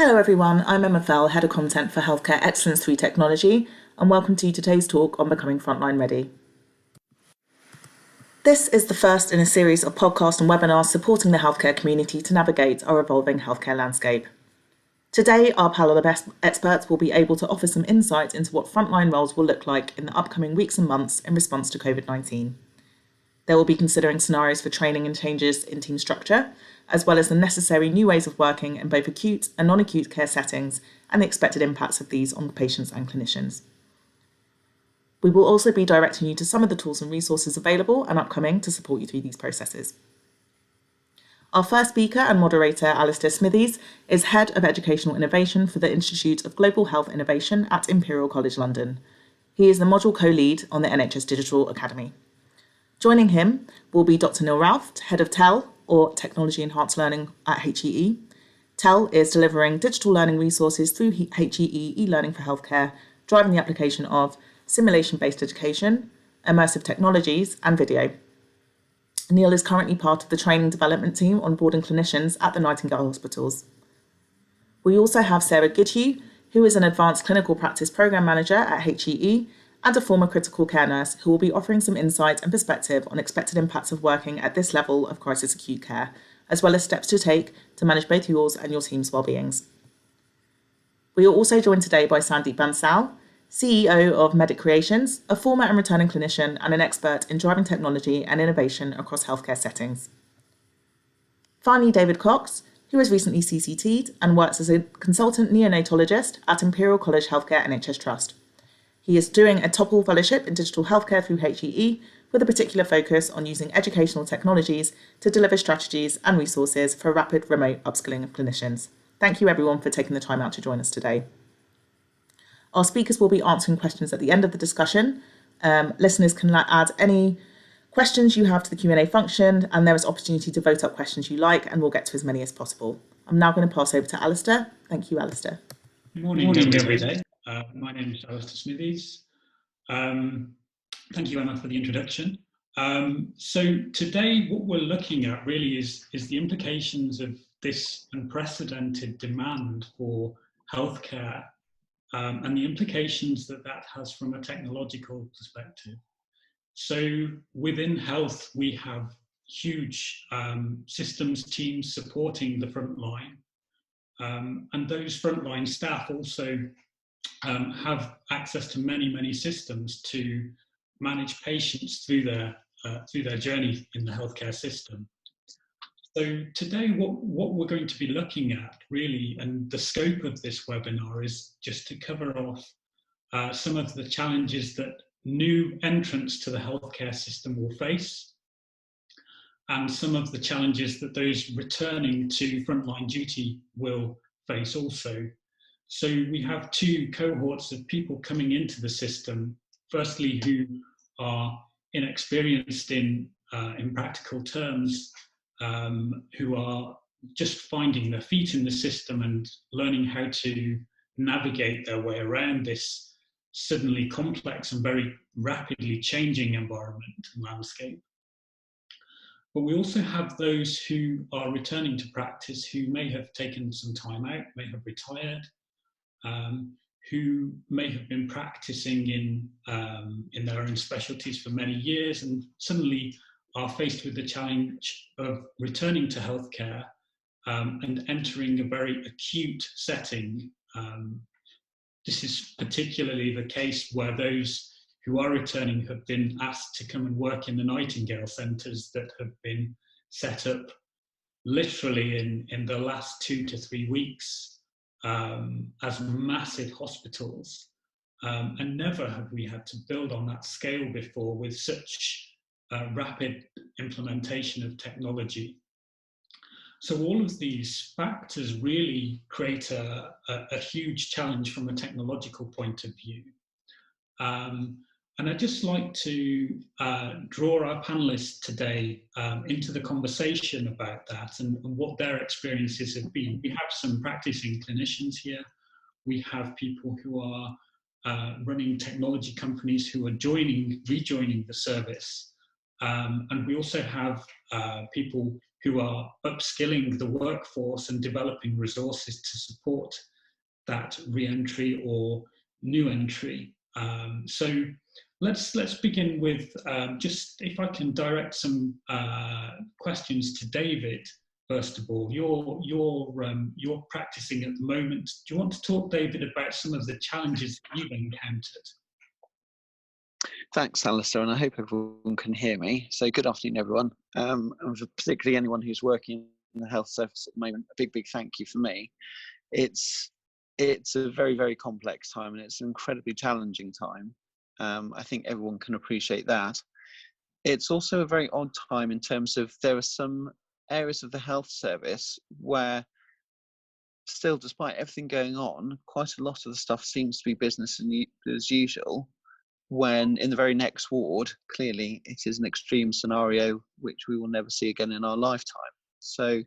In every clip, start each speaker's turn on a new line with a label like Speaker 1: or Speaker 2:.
Speaker 1: Hello everyone, I'm Emma Fell, Head of Content for Healthcare Excellence through Technology, and welcome to today's talk on becoming Frontline ready. This is the first in a series of podcasts and webinars supporting the healthcare community to navigate our evolving healthcare landscape. Today, our panel of experts will be able to offer some insight into what frontline roles will look like in the upcoming weeks and months in response to COVID-19. They will be considering scenarios for training and changes in team structure, as well as the necessary new ways of working in both acute and non-acute care settings and the expected impacts of these on patients and clinicians. We will also be directing you to some of the tools and resources available and upcoming to support you through these processes. Our first speaker and moderator, Alisdair Smithies, is Head of Educational Innovation for the Institute of Global Health Innovation at Imperial College London. He is the module co-lead on the NHS Digital Academy. Joining him will be Dr. Neil Ralph, Head of TEL, or Technology Enhanced Learning at HEE. TEL is delivering digital learning resources through HEE e-learning for healthcare, driving the application of simulation-based education, immersive technologies, and video. Neil is currently part of the training development team onboarding clinicians at the Nightingale Hospitals. We also have Sarah Goodhue, who is an advanced clinical practice program manager at HEE, and a former critical care nurse who will be offering some insight and perspective on expected impacts of working at this level of crisis acute care, as well as steps to take to manage both yours and your team's well-beings. We are also joined today by Sandeep Bansal, CEO of Medic Creations, a former and returning clinician and an expert in driving technology and innovation across healthcare settings. Finally, David Cox, who has recently CCT'd and works as a consultant neonatologist at Imperial College Healthcare NHS Trust. He is doing a TOPL fellowship in digital healthcare through HEE with a particular focus on using educational technologies to deliver strategies and resources for rapid remote upskilling of clinicians. Thank you everyone for taking the time out to join us today. Our speakers will be answering questions at the end of the discussion. Listeners can add any questions you have to the Q&A function, and there is opportunity to vote up questions you like, and we'll get to as many as possible. I'm now going to pass over to Alisdair. Thank you, Alisdair.
Speaker 2: Good morning, everybody. My name is Alisdair Smithies. Thank you, Emma, for the introduction. So today, what we're looking at really is the implications of this unprecedented demand for healthcare and the implications that has from a technological perspective. So within health, we have huge systems teams supporting the frontline. And those frontline staff also have access to many systems to manage patients through their journey in the healthcare system. So today, what we're going to be looking at really, and the scope of this webinar is just to cover off some of the challenges that new entrants to the healthcare system will face, and some of the challenges that those returning to frontline duty will face also. So we have two cohorts of people coming into the system, firstly who are inexperienced in practical terms, who are just finding their feet in the system and learning how to navigate their way around this suddenly complex and very rapidly changing environment and landscape. But we also have those who are returning to practice who may have taken some time out, may have retired, who may have been practicing in their own specialties for many years and suddenly are faced with the challenge of returning to healthcare and entering a very acute setting. This is particularly the case where those who are returning have been asked to come and work in the Nightingale centres that have been set up literally in the last 2 to 3 weeks as massive hospitals. And never have we had to build on that scale before with such rapid implementation of technology. So all of these factors really create a huge challenge from a technological point of view. And I'd just like to draw our panellists today into the conversation about that and what their experiences have been. We have some practicing clinicians here. We have people who are running technology companies who are rejoining the service. And we also have people who are upskilling the workforce and developing resources to support that re-entry or new entry. So let's begin with just if I can direct some questions to David. First of all, you're practicing at the moment. Do you want to talk, David, about some of the challenges you've encountered?
Speaker 3: Thanks, Alisdair, and I hope everyone can hear me. So good afternoon, everyone. And particularly anyone who's working in the health service at the moment, a big thank you for me. It's a very, very complex time, and it's an incredibly challenging time. I think everyone can appreciate that. It's also a very odd time in terms of there are some areas of the health service where still, despite everything going on, quite a lot of the stuff seems to be business as usual, when in the very next ward, clearly it is an extreme scenario which we will never see again in our lifetime. So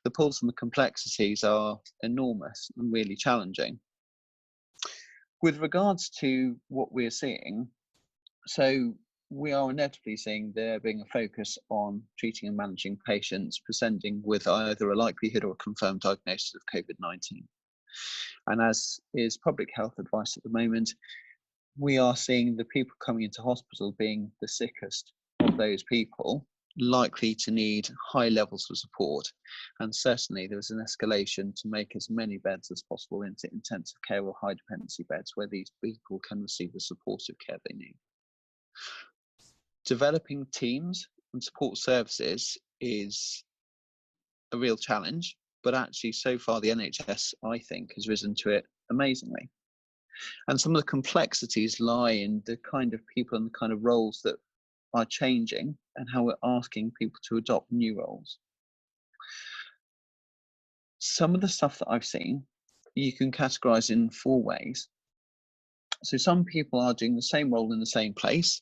Speaker 3: the pulls and the complexities are enormous and really challenging. With regards to what we're seeing, so we are inevitably seeing there being a focus on treating and managing patients presenting with either a likelihood or a confirmed diagnosis of COVID-19. And as is public health advice at the moment, we are seeing the people coming into hospital being the sickest of those people, likely to need high levels of support. And certainly there is an escalation to make as many beds as possible into intensive care or high dependency beds where these people can receive the supportive care they need. Developing teams and support services is a real challenge, but actually so far the NHS, I think, has risen to it amazingly. And some of the complexities lie in the kind of people and the kind of roles that are changing and how we're asking people to adopt new roles. Some of the stuff that I've seen, you can categorize in 4 ways. So some people are doing the same role in the same place,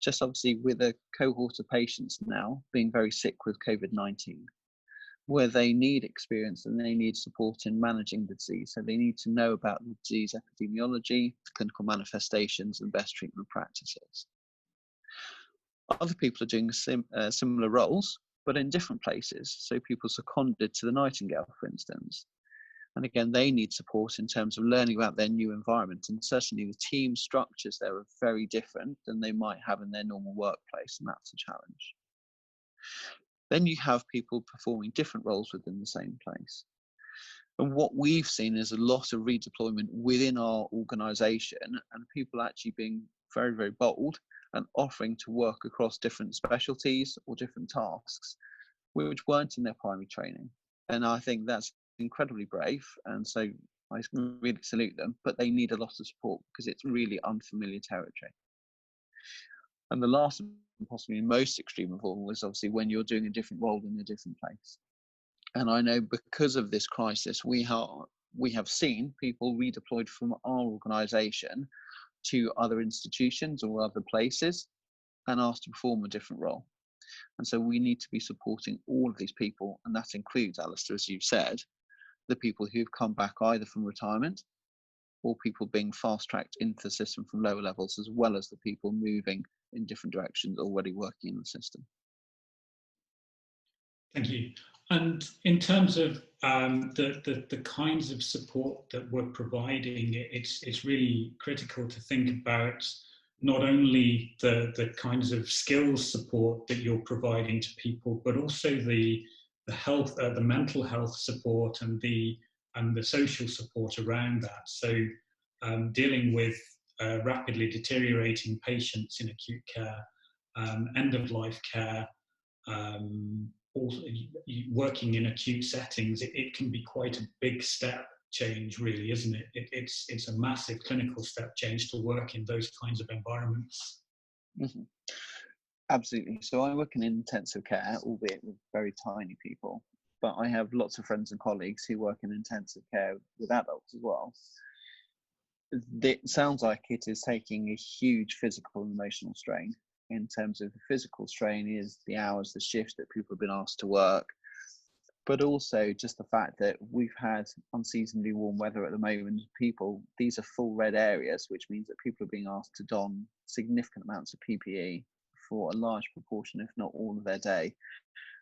Speaker 3: just obviously with a cohort of patients now being very sick with COVID-19, where they need experience and they need support in managing the disease. So they need to know about the disease epidemiology, clinical manifestations, and best treatment practices. Other people are doing similar roles, but in different places. So people seconded to the Nightingale, for instance. And again, they need support in terms of learning about their new environment. And certainly the team structures there are very different than they might have in their normal workplace, and that's a challenge. Then you have people performing different roles within the same place. And what we've seen is a lot of redeployment within our organisation and people actually being very, very bold and offering to work across different specialties or different tasks, which weren't in their primary training. And I think that's incredibly brave. And so I really salute them, but they need a lot of support because it's really unfamiliar territory. And the last and possibly most extreme of all is obviously when you're doing a different role in a different place. And I know because of this crisis, we have seen people redeployed from our organisation to other institutions or other places and asked to perform a different role. And so we need to be supporting all of these people, and that includes, Alisdair, as you've said, the people who've come back either from retirement or people being fast-tracked into the system from lower levels, as well as the people moving in different directions already working in the system.
Speaker 2: Thank you. And in terms of the kinds of support that we're providing, it's really critical to think about not only the kinds of skills support that you're providing to people, but also the health, the mental health support and the social support around that. So dealing with rapidly deteriorating patients in acute care, end-of-life care, also working in acute settings, it can be quite a big step change, really, isn't it? It's a massive clinical step change to work in those kinds of environments.
Speaker 3: Mm-hmm. Absolutely. So I work in intensive care, albeit with very tiny people, but I have lots of friends and colleagues who work in intensive care with adults as well. It sounds like it is taking a huge physical and emotional strain. In terms of the physical strain is the hours, the shifts that people have been asked to work, but also just the fact that we've had unseasonably warm weather at the moment. These are full red areas, which means that people are being asked to don significant amounts of PPE for a large proportion, if not all of their day.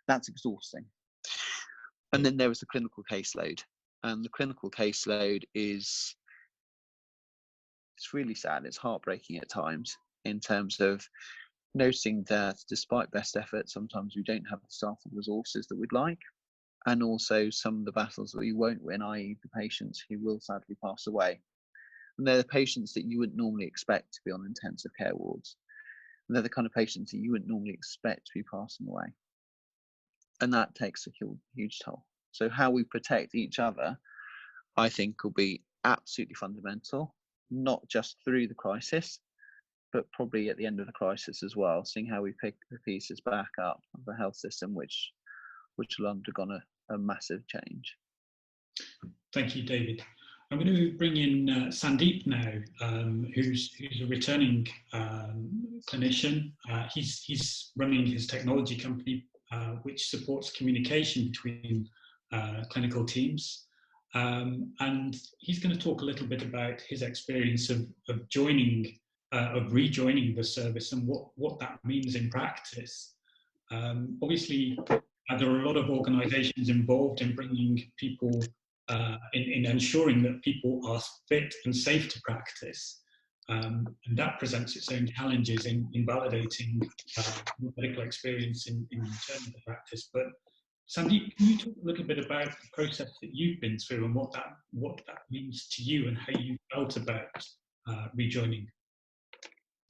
Speaker 3: That's exhausting. And then there is the clinical caseload. And the clinical caseload it's really sad. It's heartbreaking at times in terms of noticing that despite best effort, sometimes we don't have the staff and resources that we'd like. And also some of the battles that we won't win, i.e. the patients who will sadly pass away. And they're the patients that you wouldn't normally expect to be on intensive care wards. And they're the kind of patients that you wouldn't normally expect to be passing away. And that takes a huge toll. So how we protect each other, I think, will be absolutely fundamental, not just through the crisis, but probably at the end of the crisis as well, seeing how we pick the pieces back up of the health system, which will undergone a massive change.
Speaker 2: Thank you, David. I'm going to bring in Sandeep now, who's a returning clinician. He's running his technology company, which supports communication between clinical teams. And he's going to talk a little bit about his experience of rejoining the service and what that means in practice. Obviously, there are a lot of organisations involved in bringing people, in ensuring that people are fit and safe to practice. And that presents its own challenges in validating medical experience in return to practice. But Sandeep, can you talk a little bit about the process that you've been through and what that means to you and how you felt about rejoining?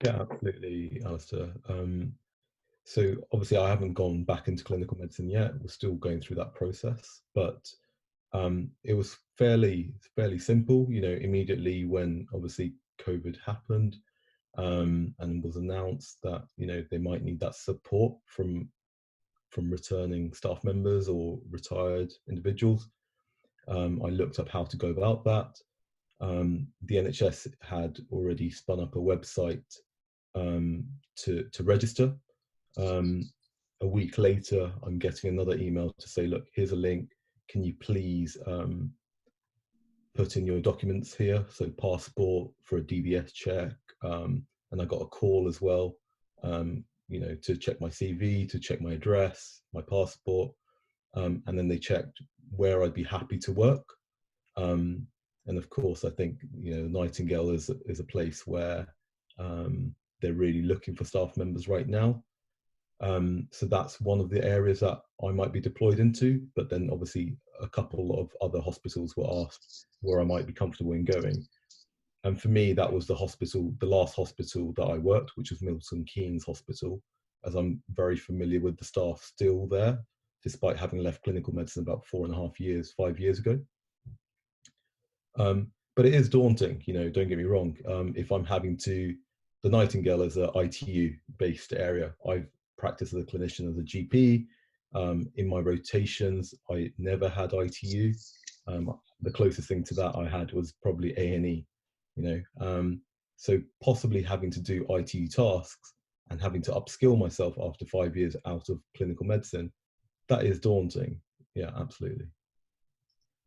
Speaker 4: Yeah, absolutely, Alisdair. So obviously I haven't gone back into clinical medicine yet. We're still going through that process, but it was fairly simple, immediately when obviously COVID happened, and was announced that, they might need that support from returning staff members or retired individuals. I looked up how to go about that. The NHS had already spun up a website to register. A week later, I'm getting another email to say, look, here's a link. Can you please put in your documents here? So passport for a DBS check. And I got a call as well, to check my CV, to check my address, my passport. And then they checked where I'd be happy to work. And of course, I think, Nightingale is a place where they're really looking for staff members right now. So that's one of the areas that I might be deployed into, but then obviously a couple of other hospitals were asked where I might be comfortable in going. And for me, that was the last hospital that I worked, which was Milton Keynes Hospital, as I'm very familiar with the staff still there, despite having left clinical medicine about 5 years ago. But it is daunting, don't get me wrong. If I'm having to, the Nightingale is a ITU based area. I've practiced as a clinician, as a GP. In my rotations, I never had ITU. The closest thing to that I had was probably A&E, so possibly having to do ITU tasks and having to upskill myself after 5 years out of clinical medicine, that is daunting. Yeah, absolutely.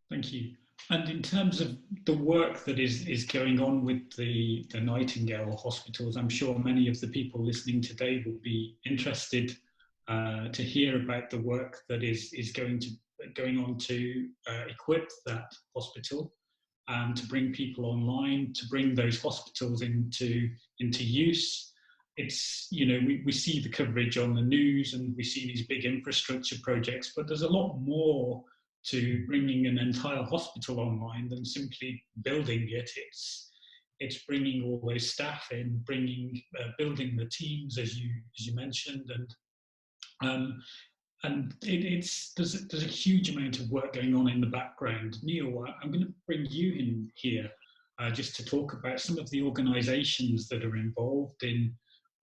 Speaker 2: Thank you. And in terms of the work that is going on with the Nightingale hospitals, I'm sure many of the people listening today will be interested to hear about the work that is going on to equip that hospital and to bring people online, to bring those hospitals into use. It's, we see the coverage on the news and we see these big infrastructure projects, but there's a lot more to bringing an entire hospital online than simply building it. It's bringing all those staff in, building the teams as you mentioned, and there's a huge amount of work going on in the background. Neil, I'm going to bring you in here just to talk about some of the organisations that are involved in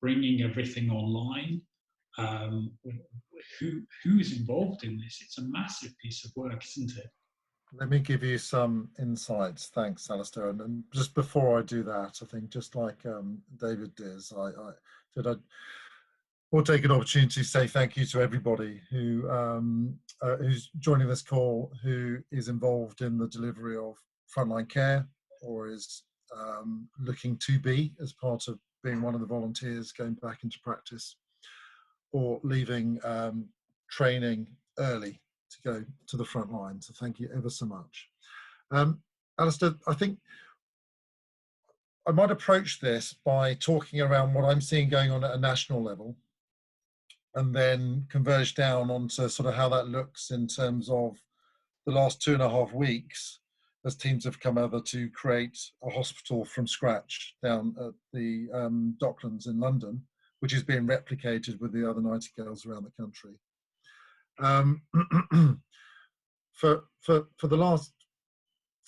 Speaker 2: bringing everything online. Who is involved in this? It's a massive piece of work, isn't it?
Speaker 5: Let me give you some insights. Thanks, Alisdair. And just before I do that, I think just like David did, I will take an opportunity to say thank you to everybody who's joining this call, who is involved in the delivery of frontline care or is looking to be as part of being one of the volunteers going back into practice, or leaving training early to go to the front line. So thank you ever so much. Alisdair, I think I might approach this by talking around what I'm seeing going on at a national level, and then converge down onto sort of how that looks in terms of the last 2.5 weeks as teams have come over to create a hospital from scratch down at the Docklands in London, which is being replicated with the other Nightingales around the country. For the last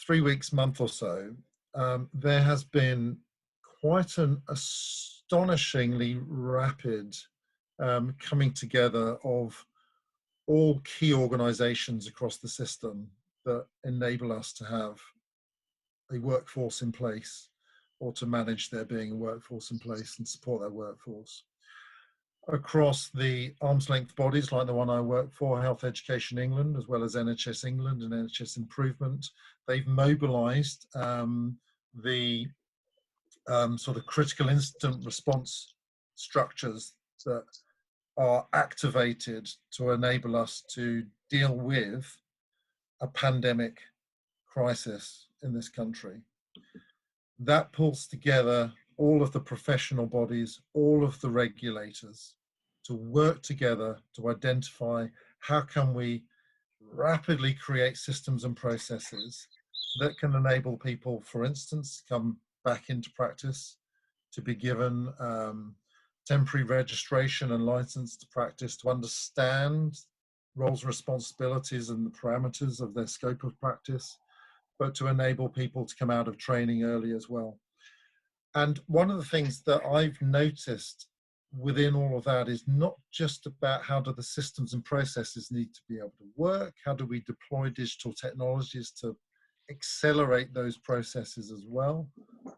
Speaker 5: 3 weeks, month or so, there has been quite an astonishingly rapid coming together of all key organisations across the system that enable us to have a workforce in place, or to manage there being a workforce in place and support their workforce. Across the arm's length bodies like the one I work for, Health Education England, as well as NHS England and NHS Improvement, they've mobilised the sort of critical incident response structures that are activated to enable us to deal with a pandemic crisis in this country. That pulls together all of the professional bodies, all of the regulators, to work together to identify how can we rapidly create systems and processes that can enable people, for instance, to come back into practice, to be given temporary registration and license to practice, to understand roles and responsibilities and the parameters of their scope of practice, but to enable people to come out of training early as well. And one of the things that I've noticed within all of that is not just about how do the systems and processes need to be able to work, how do we deploy digital technologies to accelerate those processes as well,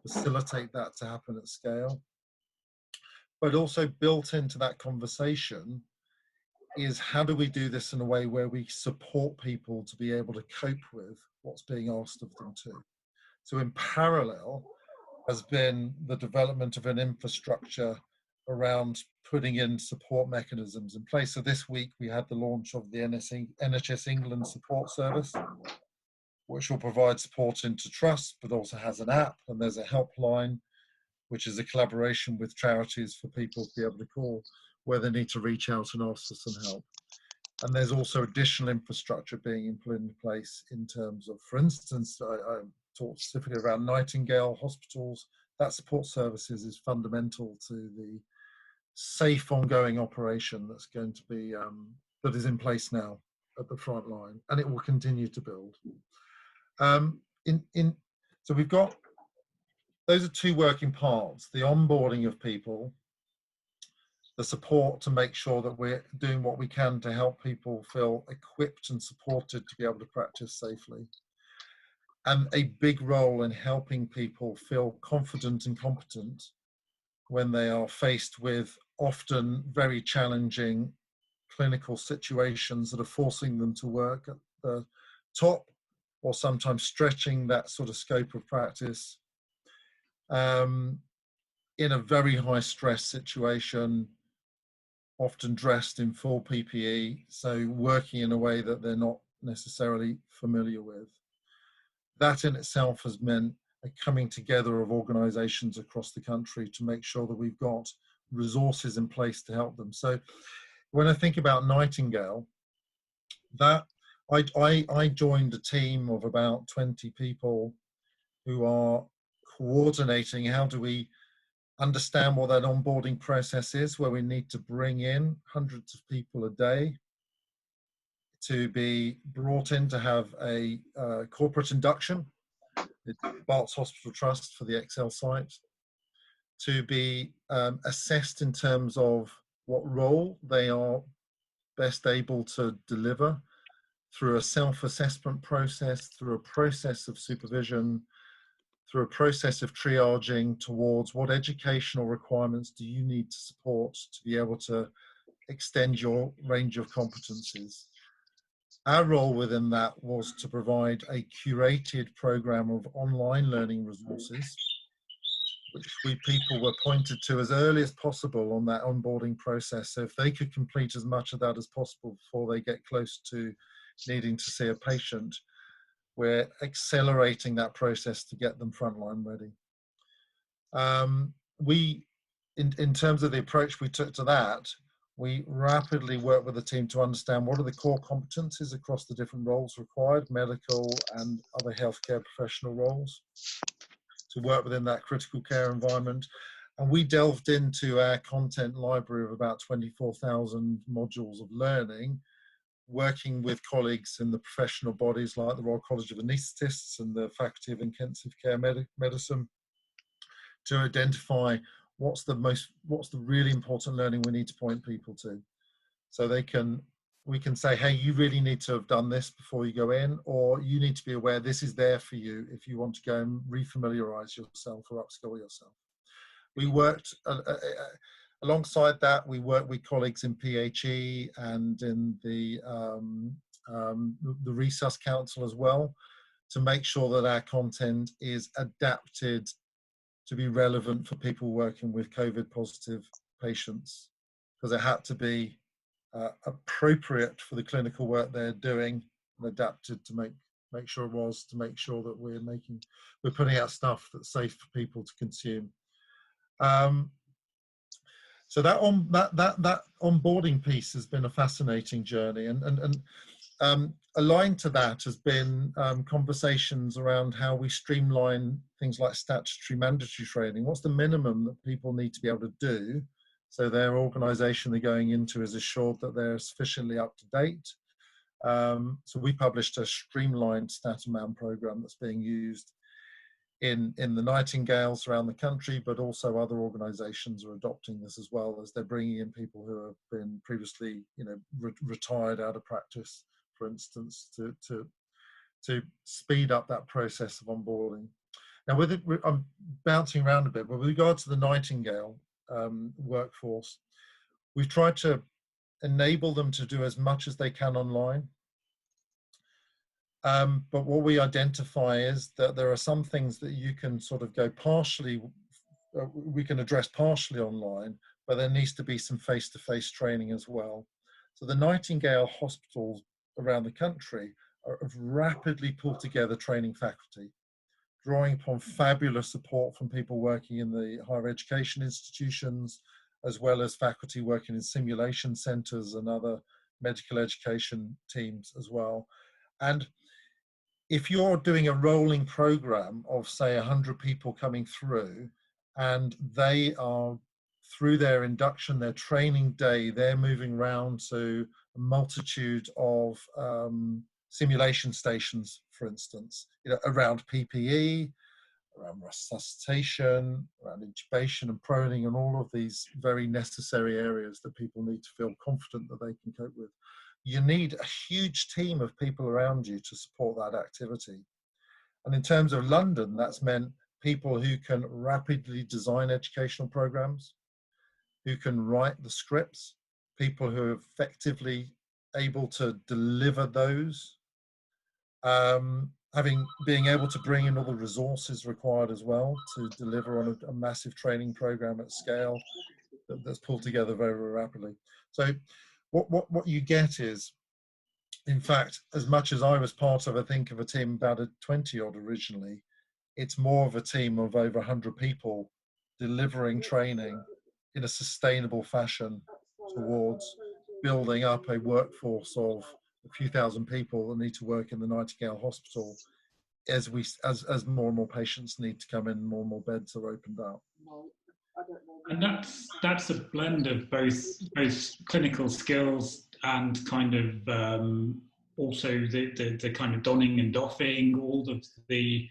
Speaker 5: facilitate that to happen at scale. But also built into that conversation is how do we do this in a way where we support people to be able to cope with what's being asked of them too. So in parallel has been the development of an infrastructure around putting in support mechanisms in place. So this week we had the launch of the NHS England support service, which will provide support into trust, but also has an app, and there's a helpline, which is a collaboration with charities for people to be able to call where they need to reach out and ask for some help. And there's also additional infrastructure being put in place in terms of, for instance, I talked specifically around Nightingale hospitals. That support services is fundamental to the safe ongoing operation that's going to be, that is in place now at the front line, and it will continue to build. So we've got, those are two working parts, the onboarding of people, the support to make sure that we're doing what we can to help people feel equipped and supported to be able to practice safely. And a big role in helping people feel confident and competent when they are faced with often very challenging clinical situations that are forcing them to work at the top, or sometimes stretching that sort of scope of practice in a very high stress situation, often dressed in full PPE, so working in a way that they're not necessarily familiar with. That in itself has meant a coming together of organisations across the country to make sure that we've got resources in place to help them. So when I think about Nightingale, that I joined a team of about 20 people who are coordinating how do we understand what that onboarding process is, where we need to bring in hundreds of people a day to be brought in to have a corporate induction. It's Bart's Hospital Trust for the Excel site, to be assessed in terms of what role they are best able to deliver through a self-assessment process, through a process of supervision, through a process of triaging towards what educational requirements do you need to support to be able to extend your range of competencies. Our role within that was to provide a curated program of online learning resources, which people were pointed to as early as possible on that onboarding process. So if they could complete as much of that as possible before they get close to needing to see a patient, we're accelerating that process to get them frontline ready. In terms of the approach we took to that, we rapidly worked with the team to understand what are the core competencies across the different roles required, medical and other healthcare professional roles, to work within that critical care environment. And we delved into our content library of about 24,000 modules of learning, working with colleagues in the professional bodies like the Royal College of Anaesthetists and the Faculty of Intensive Care Medicine, to identify what's the really important learning we need to point people to. So we can say, hey, you really need to have done this before you go in, or you need to be aware this is there for you if you want to go and refamiliarize yourself or upskill yourself. We worked alongside that. We worked with colleagues in PHE and in the Resus Council as well, to make sure that our content is adapted to be relevant for people working with COVID positive patients, because it had to be appropriate for the clinical work they're doing and adapted to make sure that we're putting out stuff that's safe for people to consume. So that onboarding piece has been a fascinating journey, and aligned to that has been conversations around how we streamline things like statutory mandatory training. What's the minimum that people need to be able to do so their organisation they're going into is assured that they're sufficiently up to date? So we published a streamlined StatMan program that's being used in the Nightingales around the country, but also other organisations are adopting this as well, as they're bringing in people who have been previously, retired out of practice, for instance, to speed up that process of onboarding. Now, I'm bouncing around a bit, but with regard to the Nightingale workforce, we've tried to enable them to do as much as they can online. But what we identify is that there are some things that you can sort of go partially, we can address partially online, but there needs to be some face-to-face training as well. So the Nightingale hospitals around the country have rapidly pulled together training faculty, drawing upon fabulous support from people working in the higher education institutions, as well as faculty working in simulation centres and other medical education teams as well. And if you're doing a rolling program of, say, 100 people coming through, and they are, through their induction, their training day, they're moving around to a multitude of simulation stations, for instance, around PPE, around resuscitation, around intubation and proning, and all of these very necessary areas that people need to feel confident that they can cope with. You need a huge team of people around you to support that activity. And in terms of London, that's meant people who can rapidly design educational programs, who can write the scripts, people who are effectively able to deliver those, being able to bring in all the resources required as well to deliver on a massive training program at scale that's pulled together very, very rapidly. So what you get is, in fact, as much as I was part of, I think, of a team about a 20-odd originally, it's more of a team of over 100 people delivering training in a sustainable fashion towards building up a workforce of a few thousand people that need to work in the Nightingale Hospital as more and more patients need to come in, more and more beds are opened up.
Speaker 2: And that's a blend of both clinical skills and kind of also the kind of donning and doffing, all of the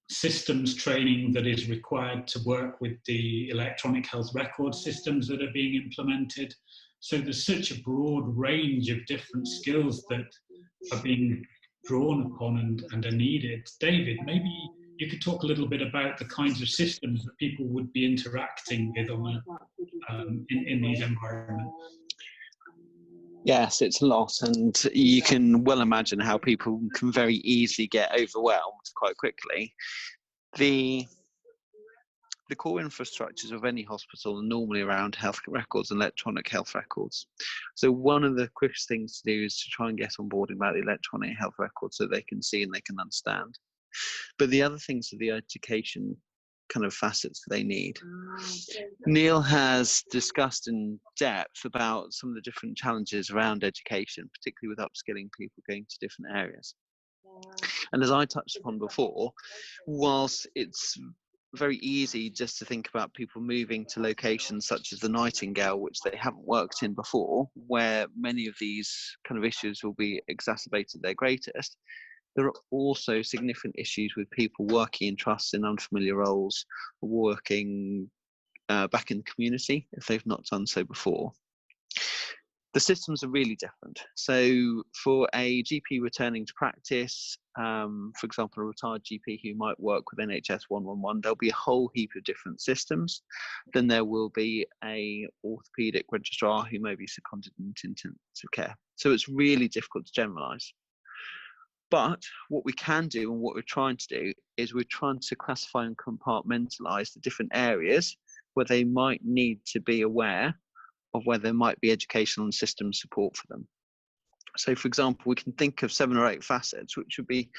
Speaker 2: systems training that is required to work with the electronic health record systems that are being implemented. So there's such a broad range of different skills that are being drawn upon and are needed. David, maybe you could talk a little bit about the kinds of systems that people would be interacting with in these environments.
Speaker 3: Yes, it's a lot, and you can well imagine how people can very easily get overwhelmed quite quickly. the core infrastructures of any hospital are normally around health records and electronic health records. So one of the quickest things to do is to try and get on board about the electronic health records so they can see and they can understand. But the other things are the education kind of facets that they need. Neil has discussed in depth about some of the different challenges around education, particularly with upskilling people going to different areas. And as I touched upon before, whilst it's very easy just to think about people moving to locations such as the Nightingale, which they haven't worked in before, where many of these kind of issues will be exacerbated their greatest, there are also significant issues with people working in trusts in unfamiliar roles, working back in the community if they've not done so before. The systems are really different. So for a GP returning to practice, for example, a retired GP who might work with NHS 111, there'll be a whole heap of different systems. Then there will be a orthopaedic registrar who may be seconded into intensive care. So it's really difficult to generalise. But what we can do and what we're trying to do is we're trying to classify and compartmentalise the different areas where they might need to be aware of where there might be educational and system support for them. So, for example, we can think of 7 or 8 facets, which would be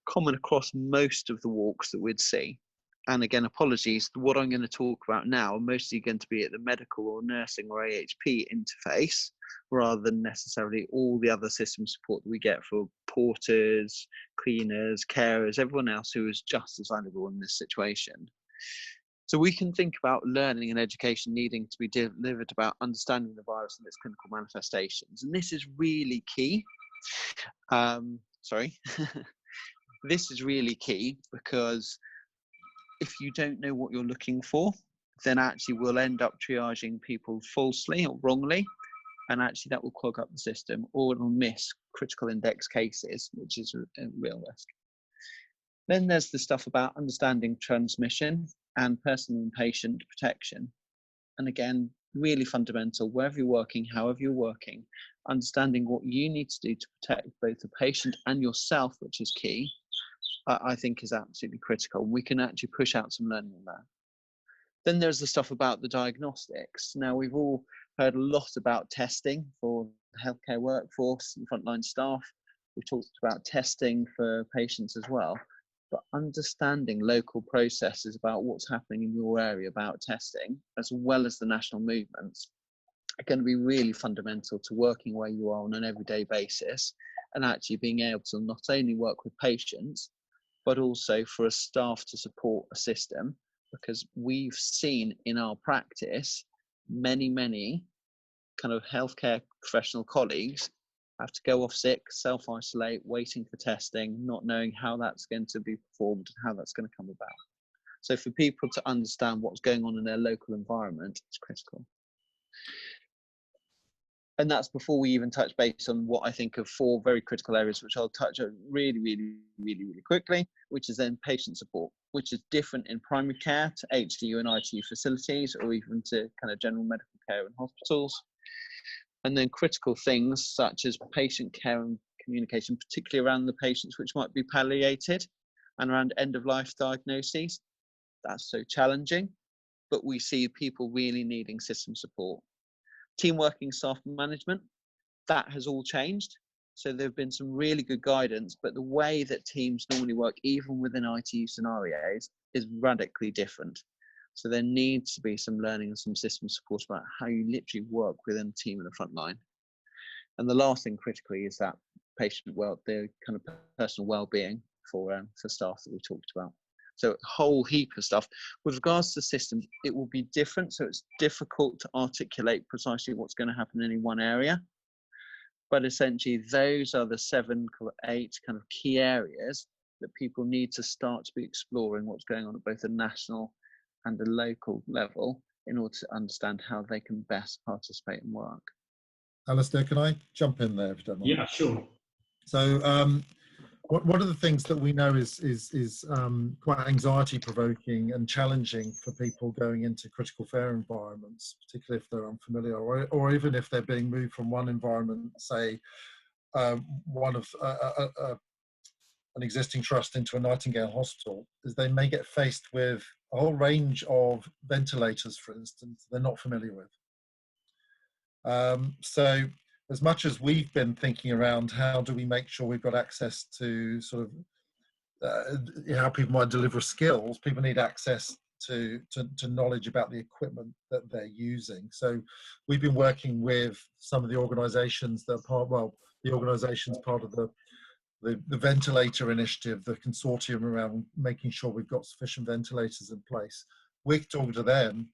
Speaker 3: common across most of the walks that we'd see. And again, apologies, what I'm going to talk about now are mostly going to be at the medical or nursing or AHP interface, rather than necessarily all the other system support that we get for porters, cleaners, carers, everyone else who is just as valuable in this situation. So we can think about learning and education needing to be delivered about understanding the virus and its clinical manifestations. And this is really key. This is really key because if you don't know what you're looking for, then actually we'll end up triaging people falsely or wrongly. And actually that will clog up the system, or it'll miss critical index cases, which is a real risk. Then there's the stuff about understanding transmission and personal and patient protection. And again, really fundamental, wherever you're working, however you're working, understanding what you need to do to protect both the patient and yourself, which is key, I think is absolutely critical. We can actually push out some learning on that. Then there's the stuff about the diagnostics. Now, we've all heard a lot about testing for the healthcare workforce and frontline staff. We've talked about testing for patients as well. But understanding local processes about what's happening in your area about testing, as well as the national movements, are going to be really fundamental to working where you are on an everyday basis and actually being able to not only work with patients, but also for a staff to support a system, because we've seen in our practice many kind of healthcare professional colleagues have to go off sick, self-isolate, waiting for testing, not knowing how that's going to be performed and how that's going to come about. So for people to understand what's going on in their local environment, it's critical. And that's before we even touch base on what I think of 4 very critical areas, which I'll touch on really quickly, which is then patient support, which is different in primary care to HDU and ITU facilities, or even to kind of general medical care in hospitals. And then critical things such as patient care and communication, particularly around the patients which might be palliated and around end-of-life diagnoses. That's so challenging, but we see people really needing system support. Team working, staff management, that has all changed. So there have been some really good guidance, but the way that teams normally work, even within ITU scenarios, is radically different. So there needs to be some learning and some system support about how you literally work within a team in the front line. And the last thing critically is that the kind of personal well-being for staff that we talked about. So a whole heap of stuff. With regards to systems, it will be different. So it's difficult to articulate precisely what's going to happen in any one area. But essentially, those are the 7 or 8 kind of key areas that people need to start to be exploring what's going on at both a national and a local level in order to understand how they can best participate and work.
Speaker 5: Alisdair, can I jump in there if you don't mind?
Speaker 2: Yeah, sure.
Speaker 5: So one of the things that we know is quite anxiety provoking and challenging for people going into critical care environments, particularly if they're unfamiliar, or even if they're being moved from one environment, say one of an existing trust into a Nightingale hospital, is they may get faced with a whole range of ventilators, for instance, they're not familiar with. So as much as we've been thinking around how do we make sure we've got access to sort of how people might deliver skills, people need access to knowledge about the equipment that they're using. So we've been working with some of the organisations that are part, well, the organisations part of the ventilator initiative, the consortium around making sure we've got sufficient ventilators in place. We're talking to them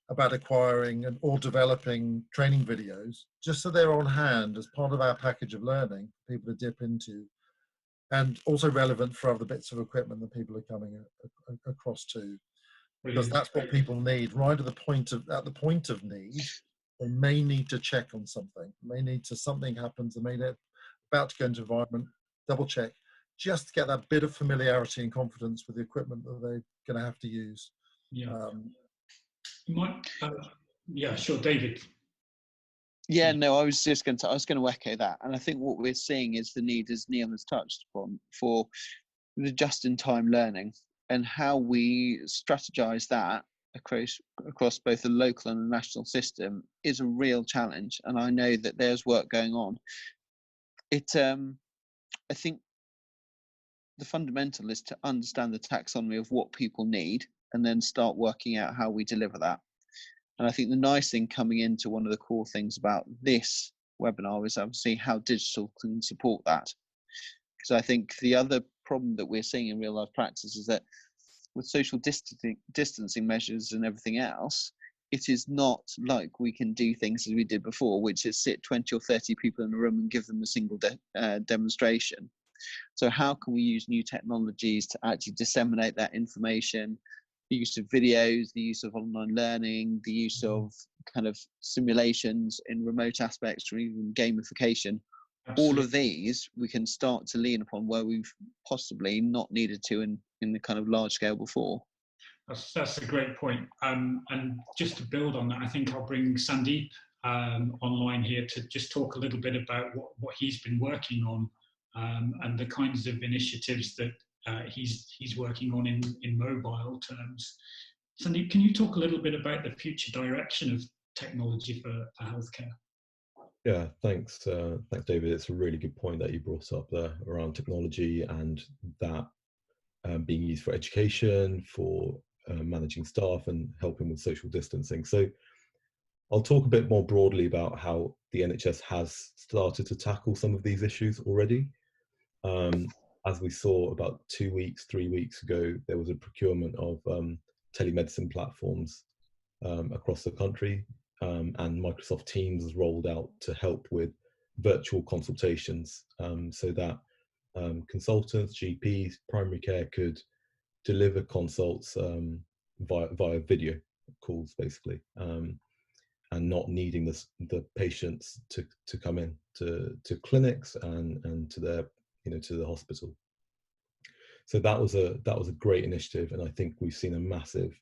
Speaker 5: about acquiring or developing training videos, just so they're on hand as part of our package of learning for people to dip into, and also relevant for other bits of equipment that people are coming across to, because that's what people need right at the point of need. They may need to check on something, may need to, something happens, they may be about to go into environment, double check, just to get that bit of familiarity and confidence with the equipment that they're going to have to use.
Speaker 2: Yeah. Yeah, sure, David.
Speaker 3: Yeah, no, I was going to echo that, and I think what we're seeing is the need, as Neil has touched upon, for the just-in-time learning, and how we strategize that across both the local and the national system is a real challenge. And I know that there's work going on. I think the fundamental is to understand the taxonomy of what people need, and then start working out how we deliver that. And I think the nice thing coming into one of the core things about this webinar is obviously how digital can support that. Because I think the other problem that we're seeing in real life practice is that with social distancing measures and everything else, it is not like we can do things as we did before, which is sit 20 or 30 people in a room and give them a single demonstration. So how can we use new technologies to actually disseminate that information? The use of videos, the use of online learning, the use of kind of simulations in remote aspects, or even gamification. Absolutely. All of these we can start to lean upon where we've possibly not needed to in the kind of large scale before.
Speaker 2: That's a great point. And just to build on that, I think I'll bring Sandeep online here to just talk a little bit about what he's been working on, and the kinds of initiatives that he's working on in mobile terms. Sandeep, can you talk a little bit about the future direction of technology for healthcare?
Speaker 4: Yeah, thanks, David. It's a really good point that you brought up there around technology, and that being used for education, for managing staff, and helping with social distancing. So I'll talk a bit more broadly about how the NHS has started to tackle some of these issues already. As we saw about 3 weeks ago, there was a procurement of telemedicine platforms across the country, and Microsoft Teams was rolled out to help with virtual consultations, so that consultants, GPs, primary care could deliver consults via video calls, basically, and not needing the patients to come in to clinics and to their to the hospital. So that was a great initiative, and I think we've seen a massive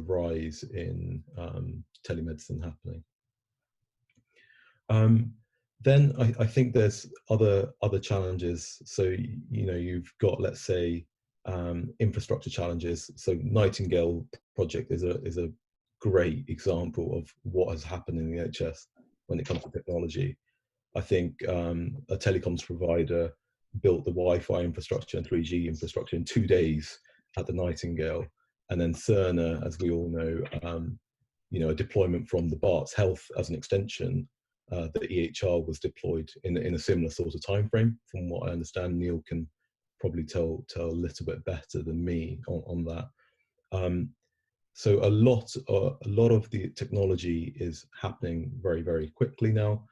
Speaker 4: rise in telemedicine happening. Then I think there's other challenges. So you've got, let's say, infrastructure challenges. So Nightingale project is a great example of what has happened in the NHS when it comes to technology. I think a telecoms provider built the Wi-Fi infrastructure and 3G infrastructure in 2 days at the Nightingale, and then Cerner, as we all know, a deployment from the Barts Health as an extension. The EHR was deployed in a similar sort of time frame. From what I understand, Neil can probably tell a little bit better than me on that. So a lot of the technology is happening very, very quickly now.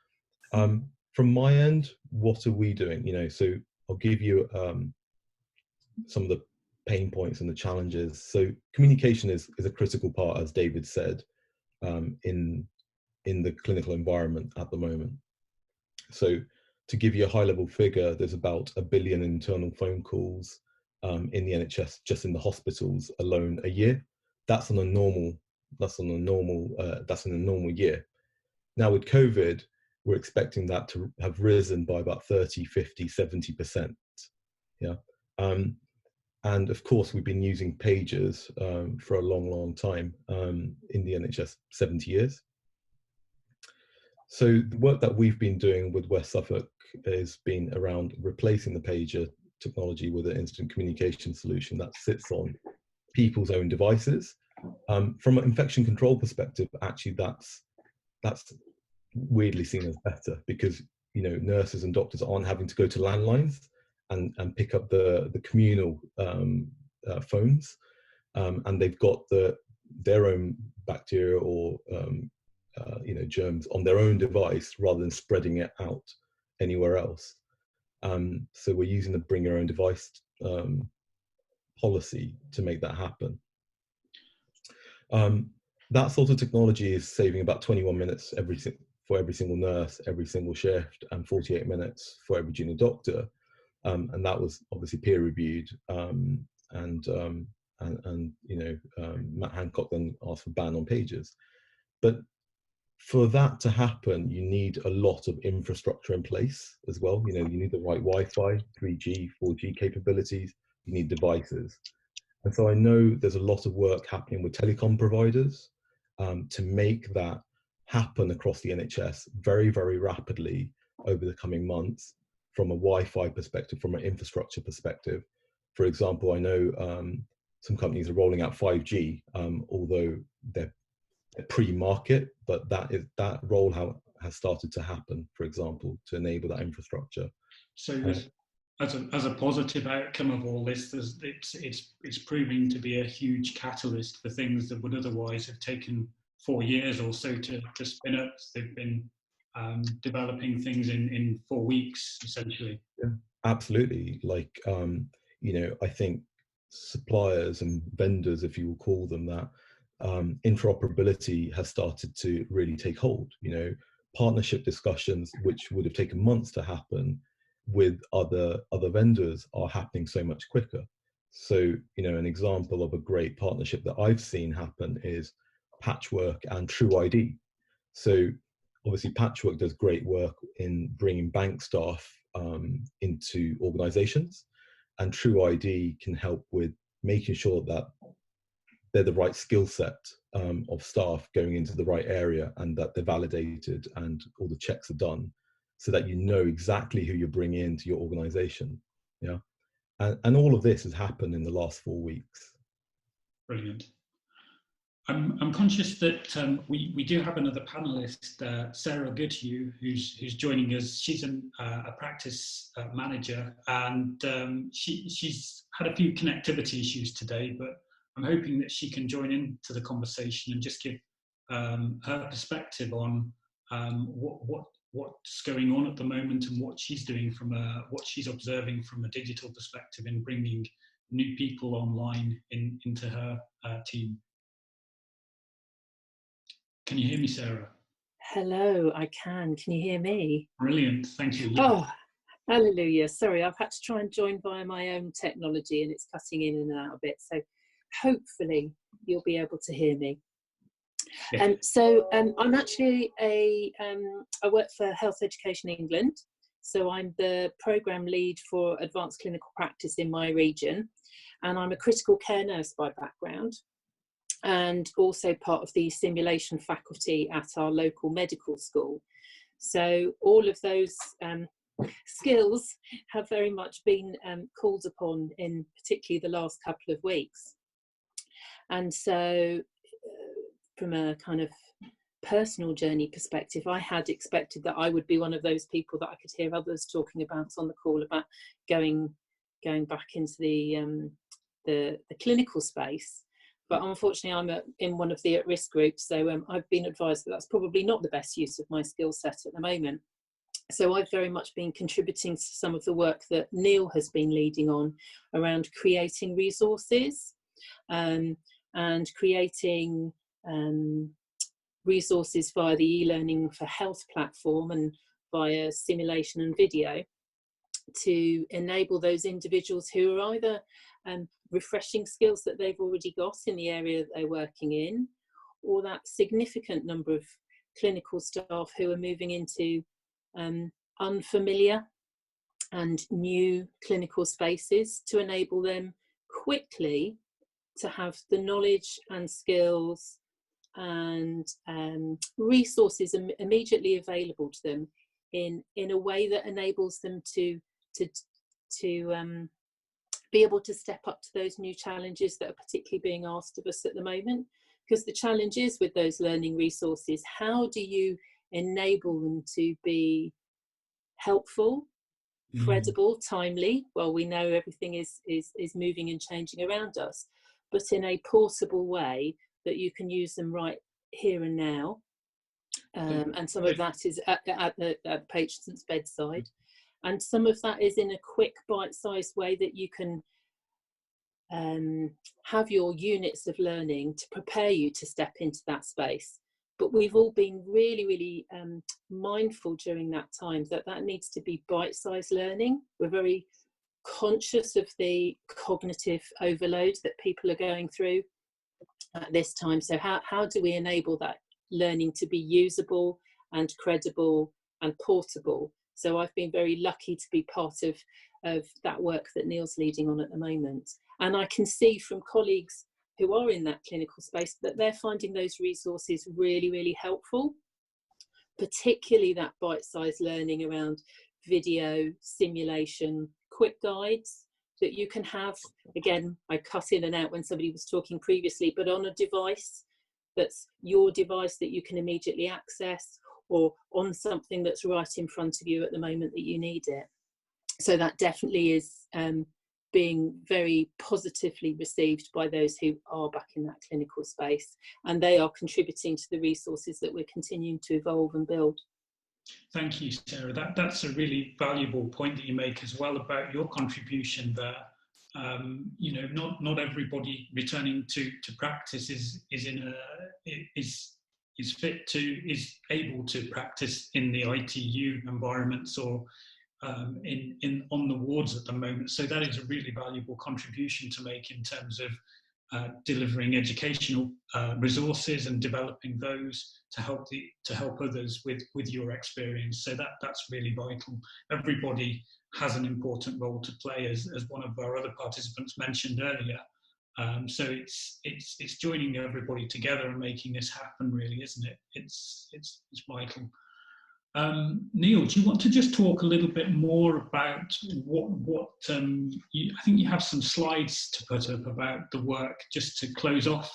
Speaker 4: From my end, what are we doing? So I'll give you some of the pain points and the challenges. So communication is a critical part, as David said, in the clinical environment at the moment. So to give you a high level figure, there's about 1 billion internal phone calls in the NHS, just in the hospitals alone, a year. That's in a normal year. Now with COVID, we're expecting that to have risen by about 30, 50, 70%. Yeah. And of course, we've been using pagers for a long, long time in the NHS, 70 years. So the work that we've been doing with West Suffolk has been around replacing the pager technology with an instant communication solution that sits on people's own devices. From an infection control perspective, actually, that's weirdly seen as better, because nurses and doctors aren't having to go to landlines and pick up the communal phones, and they've got their own bacteria or germs on their own device rather than spreading it out anywhere else. So we're using the bring your own device policy to make that happen. That sort of technology is saving about 21 minutes for every single nurse, every single shift, and 48 minutes for every junior doctor. And that was obviously peer reviewed. Matt Hancock then asked for ban on pagers. But for that to happen, you need a lot of infrastructure in place as well. You need the right Wi-Fi, 3G, 4G capabilities. You need devices. And so I know there's a lot of work happening with telecom providers to make that happen across the NHS very, very rapidly over the coming months, from a Wi-Fi perspective, from an infrastructure perspective. For example, I know some companies are rolling out 5G, although they're pre-market, but that role has started to happen, for example, to enable that infrastructure.
Speaker 2: So as a positive outcome of all this, it's proving to be a huge catalyst for things that would otherwise have taken 4 years or so to spin up. They've been developing things in 4 weeks, essentially.
Speaker 4: Yeah, absolutely. I think suppliers and vendors, if you will call them that, interoperability has started to really take hold. Partnership discussions, which would have taken months to happen with other vendors, are happening so much quicker. So, an example of a great partnership that I've seen happen is Patchwork and True ID. So obviously Patchwork does great work in bringing bank staff into organizations, and True ID can help with making sure that they're the right skill set of staff going into the right area, and that they're validated and all the checks are done, so that you know exactly who you're bringing into your organization. Yeah, and all of this has happened in the last 4 weeks.
Speaker 2: Brilliant. I'm conscious that we do have another panelist, Sarah Goodhue, who's joining us. She's a practice manager, and she's had a few connectivity issues today, but I'm hoping that she can join into the conversation and just give her perspective on what's going on at the moment and what she's doing what she's observing from a digital perspective in bringing new people online into her team. Can you hear me, Sarah?
Speaker 6: Hello, I can. Can you hear me?
Speaker 2: Brilliant, thank you.
Speaker 6: Oh, hallelujah. Sorry, I've had to try and join via my own technology and it's cutting in and out a bit. So hopefully you'll be able to hear me.
Speaker 2: Yeah.
Speaker 6: I'm actually I work for Health Education England. So I'm the programme lead for advanced clinical practice in my region. And I'm a critical care nurse by background, and also part of the simulation faculty at our local medical school. So all of those skills have very much been called upon in particularly the last couple of weeks. And so from a kind of personal journey perspective, I had expected that I would be one of those people that I could hear others talking about on the call about going back into the clinical space. But unfortunately, I'm in one of the at-risk groups, so I've been advised that that's probably not the best use of my skill set at the moment. So I've very much been contributing to some of the work that Neil has been leading on around creating resources and creating resources via the e-learning for health platform and via simulation and video to enable those individuals who are either refreshing skills that they've already got in the area that they're working in, or that significant number of clinical staff who are moving into unfamiliar and new clinical spaces, to enable them quickly to have the knowledge and skills and resources immediately available to them in a way that enables them to be able to step up to those new challenges that are particularly being asked of us at the moment. Because the challenge is with those learning resources, how do you enable them to be helpful, credible, timely? Well, we know everything is moving and changing around us, but in a portable way that you can use them right here and now. And some of that is at the patient's bedside. And some of that is in a quick, bite-sized way that you can have your units of learning to prepare you to step into that space. But we've all been really, really mindful during that time that needs to be bite-sized learning. We're very conscious of the cognitive overload that people are going through at this time. So how do we enable that learning to be usable and credible and portable? So I've been very lucky to be part of that work that Neil's leading on at the moment. And I can see from colleagues who are in that clinical space that they're finding those resources really, really helpful, particularly that bite-sized learning around video, simulation, quick guides that you can have. Again, I cut in and out when somebody was talking previously, but on a device that's your device that you can immediately access, or on something that's right in front of you at the moment that you need it. So that definitely is being very positively received by those who are back in that clinical space, and they are contributing to the resources that we're continuing to evolve and build.
Speaker 2: Thank you, Sarah. That's a really valuable point that you make as well about your contribution there. You know, not everybody returning to practice is able to practice in the ITU environments or on the wards at the moment. So that is a really valuable contribution to make in terms of delivering educational resources and developing those to help others with your experience. So that's really vital. Everybody has an important role to play, as one of our other participants mentioned earlier. So it's joining everybody together and making this happen, really, isn't it? It's vital. Neil, do you want to just talk a little bit more about what I think you have some slides to put up about the work, just to close off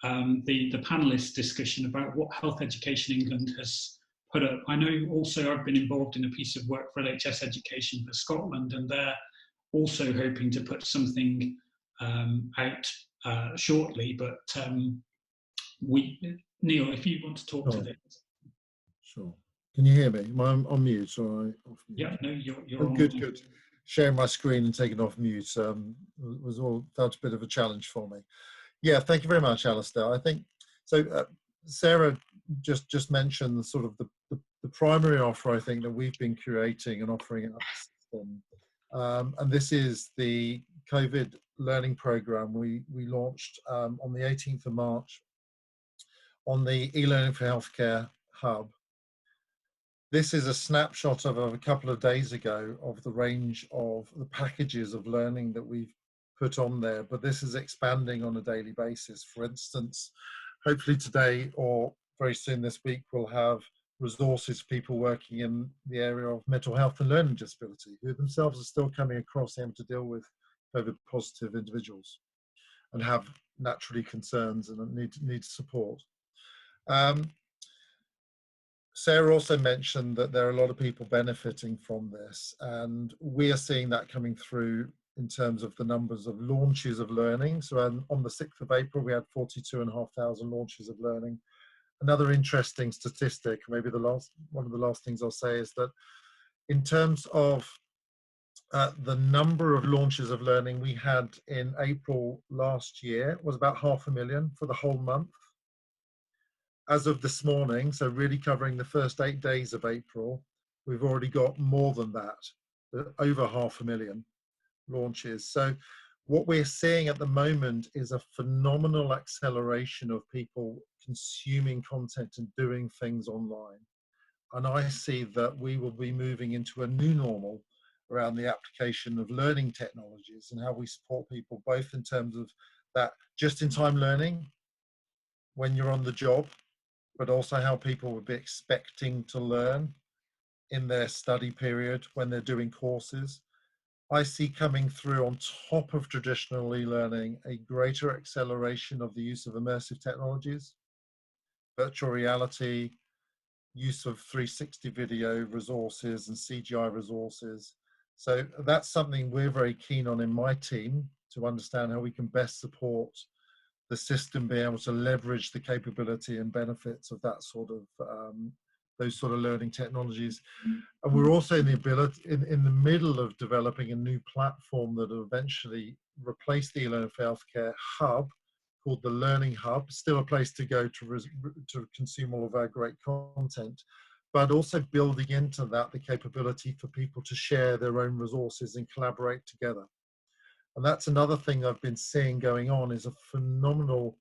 Speaker 2: the panelist discussion about what Health Education England has put up. I know also I've been involved in a piece of work for NHS Education for Scotland, and they're also hoping to put something out shortly. But Neil, if you want to talk to this.
Speaker 5: Sure. Can you hear me? Am I on mute or off mute?
Speaker 2: Yeah, no, you're on
Speaker 5: good,
Speaker 2: mute.
Speaker 5: Good. Sharing my screen and taking off mute was all felt a bit of a challenge for me. Yeah, thank you very much, Alisdair. I think so. Sarah just mentioned sort of the primary offer I think that we've been curating and offering at the system, and this is the COVID learning program we launched on the 18th of March on the e-learning for healthcare hub. This is a snapshot of a couple of days ago of the range of the packages of learning that we've put on there, but this is expanding on a daily basis. For instance, hopefully today or very soon this week, we'll have resources for people working in the area of mental health and learning disability, who themselves are still coming across having to deal with COVID positive individuals and have naturally concerns and need support. Sarah also mentioned that there are a lot of people benefiting from this, and we are seeing that coming through in terms of the numbers of launches of learning. So on the 6th of April, we had 42,500 launches of learning. Another interesting statistic, maybe one of the last things I'll say, is that in terms of the number of launches of learning we had in April last year was about 500,000 for the whole month. As of this morning, so really covering the first 8 days of April, we've already got more than that, over 500,000 launches. So what we're seeing at the moment is a phenomenal acceleration of people consuming content and doing things online. And I see that we will be moving into a new normal around the application of learning technologies and how we support people both in terms of that just-in-time learning when you're on the job, but also how people would be expecting to learn in their study period when they're doing courses. I see coming through on top of traditional e-learning a greater acceleration of the use of immersive technologies, virtual reality, use of 360 video resources and CGI resources. So that's something we're very keen on in my team, to understand how we can best support the system being able to leverage the capability and benefits of that sort of those sort of learning technologies. And we're also in the middle of developing a new platform that will eventually replace the e-learning for healthcare hub called the Learning Hub. Still a place to go to consume all of our great content, but also building into that the capability for people to share their own resources and collaborate together. And that's another thing I've been seeing going on, is a phenomenal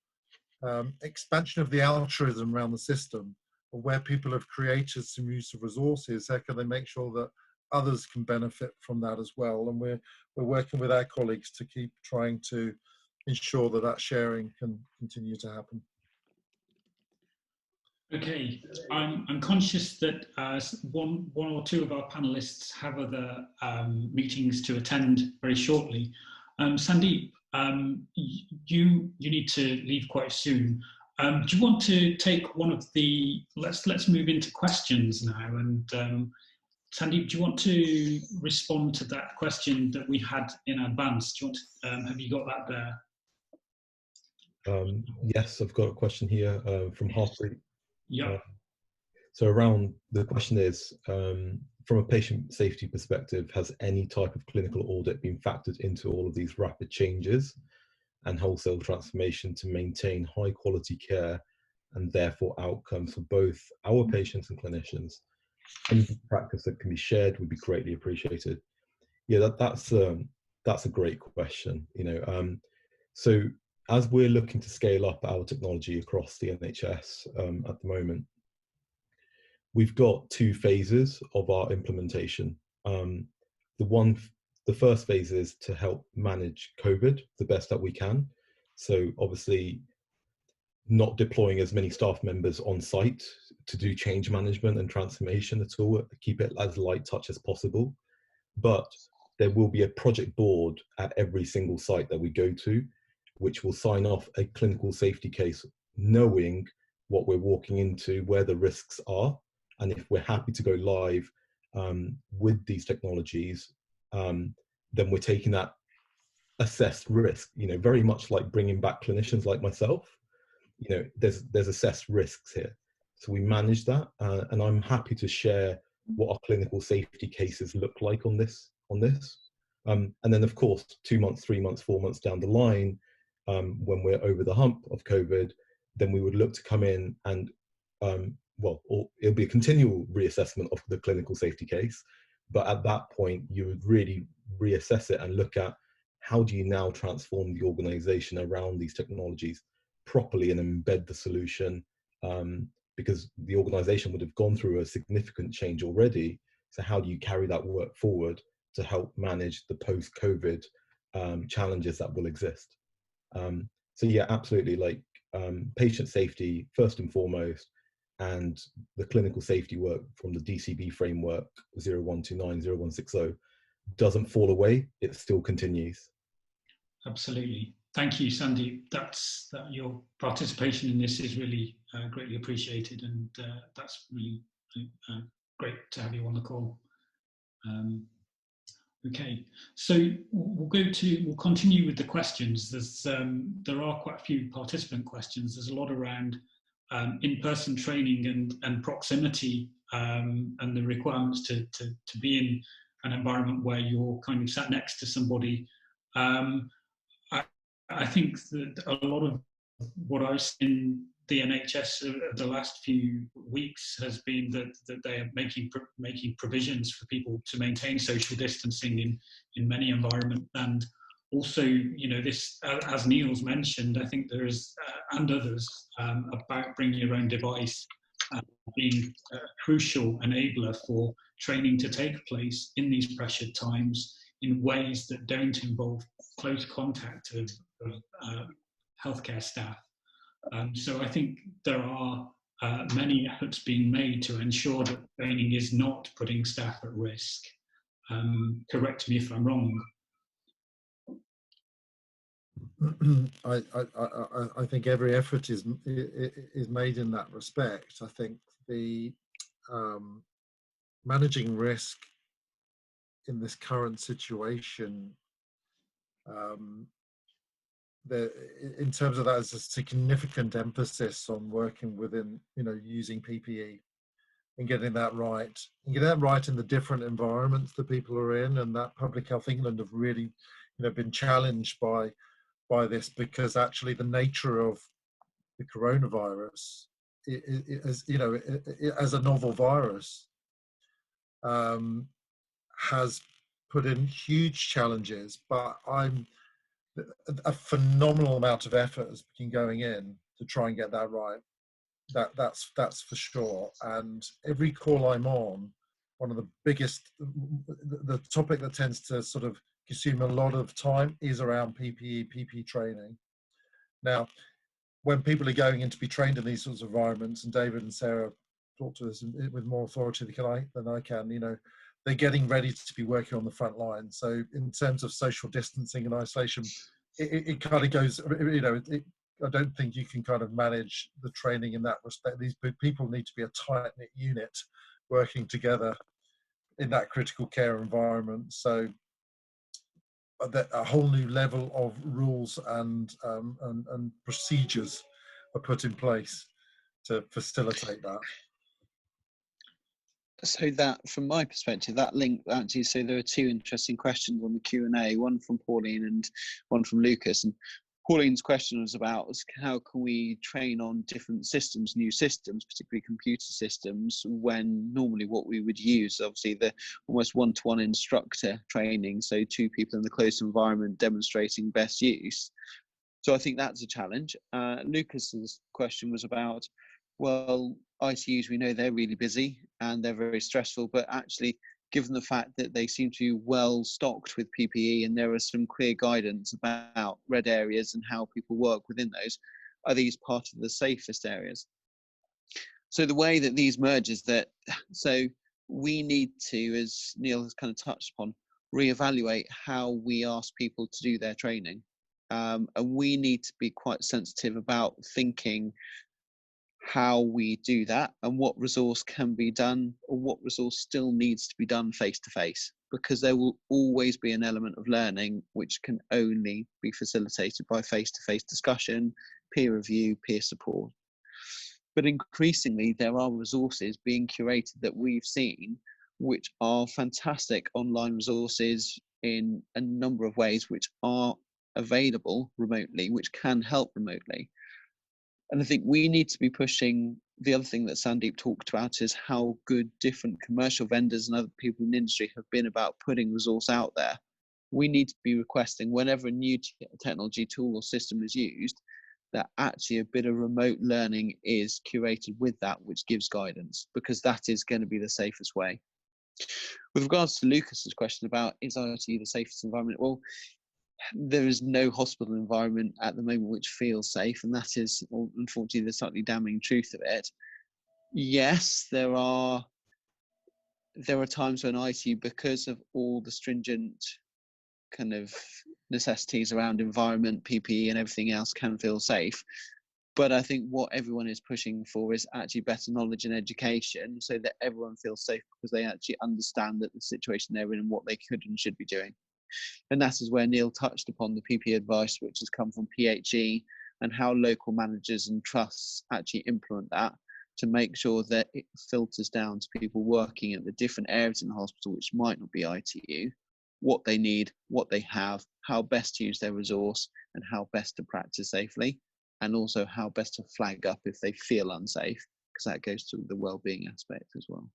Speaker 5: expansion of the altruism around the system, where people have created some use of resources. How can they make sure that others can benefit from that as well? And we're working with our colleagues to keep trying to ensure that that sharing can continue to happen.
Speaker 2: Okay, I'm conscious that one or two of our panelists have other meetings to attend very shortly. Sandeep, you need to leave quite soon. Do you want to take one of the, let's move into questions now, and Sandeep, do you want to respond to that question that we had in advance? Do you want to, have you got that there?
Speaker 4: Yes, I've got a question here from Harpreet.
Speaker 2: Yeah.
Speaker 4: So around, the question is, from a patient safety perspective, has any type of clinical audit been factored into all of these rapid changes and wholesale transformation to maintain high quality care and therefore outcomes for both our patients and clinicians? Any practice that can be shared would be greatly appreciated. Yeah, that's a great question. So as we're looking to scale up our technology across the NHS at the moment, we've got two phases of our implementation. The first phase is to help manage COVID the best that we can. So obviously not deploying as many staff members on site to do change management and transformation at all, keep it as light touch as possible. But there will be a project board at every single site that we go to, which will sign off a clinical safety case, knowing what we're walking into, where the risks are, and if we're happy to go live with these technologies, then we're taking that assessed risk, very much like bringing back clinicians like myself. There's assessed risks here. So we manage that, and I'm happy to share what our clinical safety cases look like on this. And then of course, 2 months, 3 months, 4 months down the line, when we're over the hump of COVID, then we would look to come in and, it'll be a continual reassessment of the clinical safety case. But at that point, you would really reassess it and look at how do you now transform the organization around these technologies properly and embed the solution, because the organization would have gone through a significant change already. So how do you carry that work forward to help manage the post-COVID challenges that will exist? So yeah, absolutely, patient safety first and foremost, and the clinical safety work from the DCB framework 0129, 0160 doesn't fall away, it still continues. Absolutely.
Speaker 2: Thank you, Sandeep. Your participation in this is really greatly appreciated, and that's really great to have you on the call. Okay, so we'll continue with the questions. There are quite a few participant questions. There's a lot around in-person training and proximity, and the requirements to be in an environment where you're kind of sat next to somebody. I think that a lot of what I've seen in the NHS the last few weeks has been that they are making provisions for people to maintain social distancing in many environments, and also, this, as Neil's mentioned, I think there is, and others, about bringing your own device. being a crucial enabler for training to take place in these pressured times in ways that don't involve close contact of healthcare staff. So I think there are many efforts being made to ensure that training is not putting staff at risk. Correct me if I'm wrong.
Speaker 5: I think every effort is made in that respect. I think the managing risk in this current situation, in terms of that, is a significant emphasis on working within, using PPE and getting that right, in the different environments that people are in, and that Public Health England have really, been challenged by this, because actually the nature of the coronavirus, as a novel virus, has put in huge challenges. But a phenomenal amount of effort has been going in to try and get that right. That's for sure. And every call I'm on, one of the biggest, the topic that tends to sort of consume a lot of time is around PP training. Now, when people are going in to be trained in these sorts of environments, and David and Sarah talk to us with more authority than I can, they're getting ready to be working on the front line. So in terms of social distancing and isolation, it kind of goes, I don't think you can kind of manage the training in that respect. These people need to be a tight-knit unit working together in that critical care environment. So a whole new level of rules and procedures are put in place to facilitate that.
Speaker 3: So that, from my perspective, that link actually, so there are two interesting questions on the Q&A, one from Pauline and one from Lucas. And Pauline's question was about how can we train on different systems, new systems, particularly computer systems, when normally what we would use, obviously, the almost one-to-one instructor training, so two people in the closed environment demonstrating best use. So I think that's a challenge. Lucas's question was about, well, ITUs, we know they're really busy and they're very stressful, but actually, given the fact that they seem to be well stocked with PPE and there are some clear guidance about red areas and how people work within those, are these part of the safest areas? So the way that these merge is that, so we need to, as Neil has kind of touched upon, reevaluate how we ask people to do their training. And we need to be quite sensitive about thinking how we do that and what resource can be done or what resource still needs to be done face to face, because there will always be an element of learning which can only be facilitated by face to face discussion, peer review, peer support. But increasingly there are resources being curated that we've seen which are fantastic online resources in a number of ways which are available remotely, which can help remotely. And I think we need to be pushing. The other thing that Sandeep talked about is how good different commercial vendors and other people in the industry have been about putting resource out there. We need to be requesting, whenever a new technology tool or system is used, that actually a bit of remote learning is curated with that, which gives guidance, because that is going to be the safest way. With regards to Lucas's question about, is ITU the safest environment? Well, there is no hospital environment at the moment which feels safe, and that is unfortunately the slightly damning truth of it. Yes, there are times when ITU, because of all the stringent kind of necessities around environment, PPE and everything else, can feel safe. But I think what everyone is pushing for is actually better knowledge and education, so that everyone feels safe because they actually understand that the situation they're in and what they could and should be doing. And that is where Neil touched upon the PPE advice, which has come from PHE, and how local managers and trusts actually implement that to make sure that it filters down to people working at the different areas in the hospital, which might not be ITU, what they need, what they have, how best to use their resource, and how best to practice safely, and also how best to flag up if they feel unsafe, because that goes to the wellbeing aspect as well.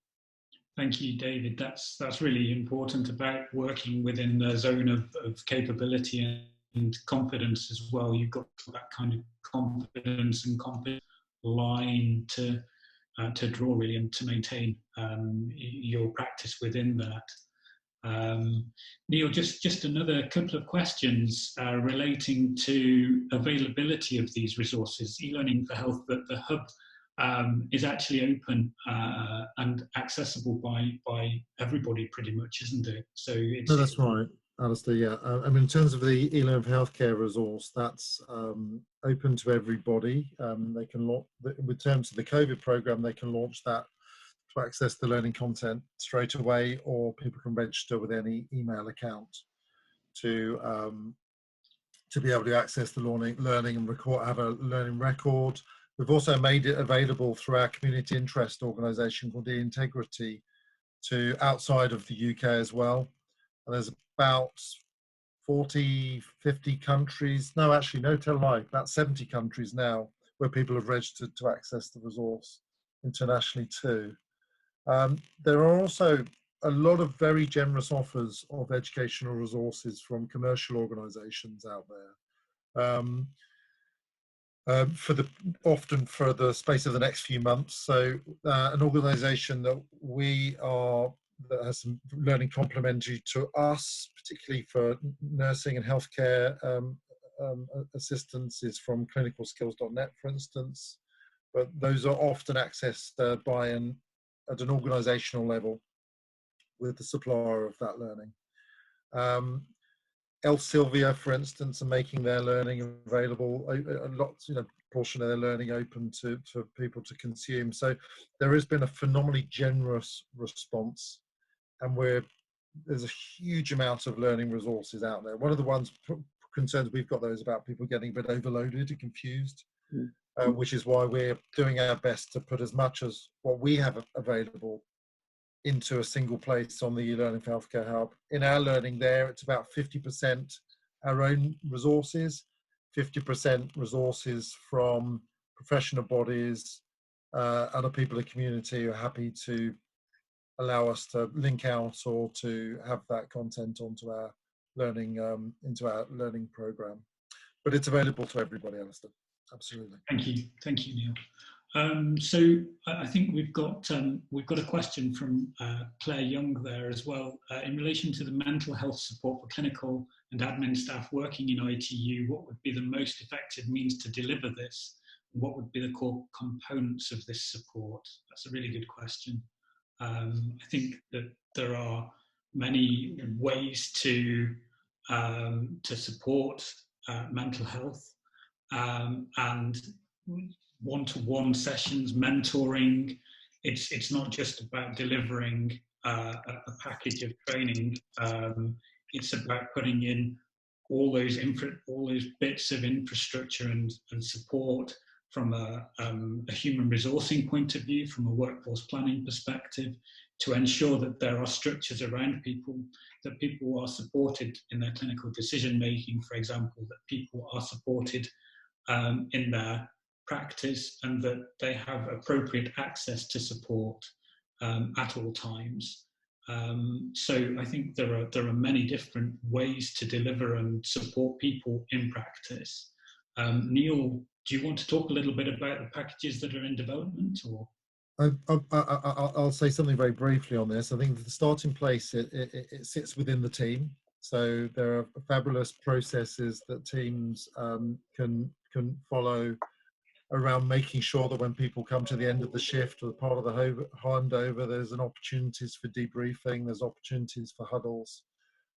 Speaker 2: Thank you, David. That's really important about working within the zone of capability and confidence as well. You've got that kind of confidence and line to to draw really and to maintain your practice within that. Neil, just another couple of questions relating to availability of these resources. eLearning for Health, that the hub is actually open and accessible by everybody pretty much, isn't it? So it's,
Speaker 5: no, that's right, Alisdair. Yeah, I mean, in terms of the eLearn for Healthcare resource, that's open to everybody. They can launch, with terms of the COVID program, they can launch that to access the learning content straight away, or people can register with any email account to be able to access the learning and have a learning record. We've also made it available through our community interest organisation called The Integrity to outside of the UK as well. And there's about 40, 50 countries, no, actually, no, tell a lie, about 70 countries now where people have registered to access the resource internationally too. There are also a lot of very generous offers of educational resources from commercial organisations out there, often for the space of the next few months. So an organisation that has some learning complementary to us, particularly for nursing and healthcare assistance, is from clinicalskills.net, for instance. But those are often accessed at an organisational level with the supplier of that learning. Elsevier, for instance, are making their learning available, a lot, portion of their learning open for people to consume. So there has been a phenomenally generous response, and there's a huge amount of learning resources out there. One of the concerns we've got, though, is about people getting a bit overloaded and confused. Which is why we're doing our best to put as much as what we have available into a single place on the eLearning for Healthcare Hub. In our learning there, it's about 50% our own resources, 50% resources from professional bodies, other people in the community who are happy to allow us to link out or to have that content onto our learning, into our learning program. But it's available to everybody, Alisdair. Absolutely.
Speaker 2: Thank you, Neil. So I think we've got a question from Claire Young there as well in relation to the mental health support for clinical and admin staff working in ITU. What would be the most effective means to deliver this? What would be the core components of this support? That's a really good question. I think that there are many ways to support mental health. And one-to-one sessions, mentoring. It's not just about delivering a package of training. It's about putting in all those bits of infrastructure and support from a human resourcing point of view, from a workforce planning perspective, to ensure that there are structures around people, that people are supported in their clinical decision making, for example, that people are supported in their practice, and that they have appropriate access to support at all times. So I think there are many different ways to deliver and support people in practice. Neil, do you want to talk a little bit about the packages that are in development? Or
Speaker 5: I'll say something very briefly on this. I think the starting place, it sits within the team. So there are fabulous processes that teams can follow around making sure that when people come to the end of the shift or part of the handover, there's an opportunities for debriefing, there's opportunities for huddles,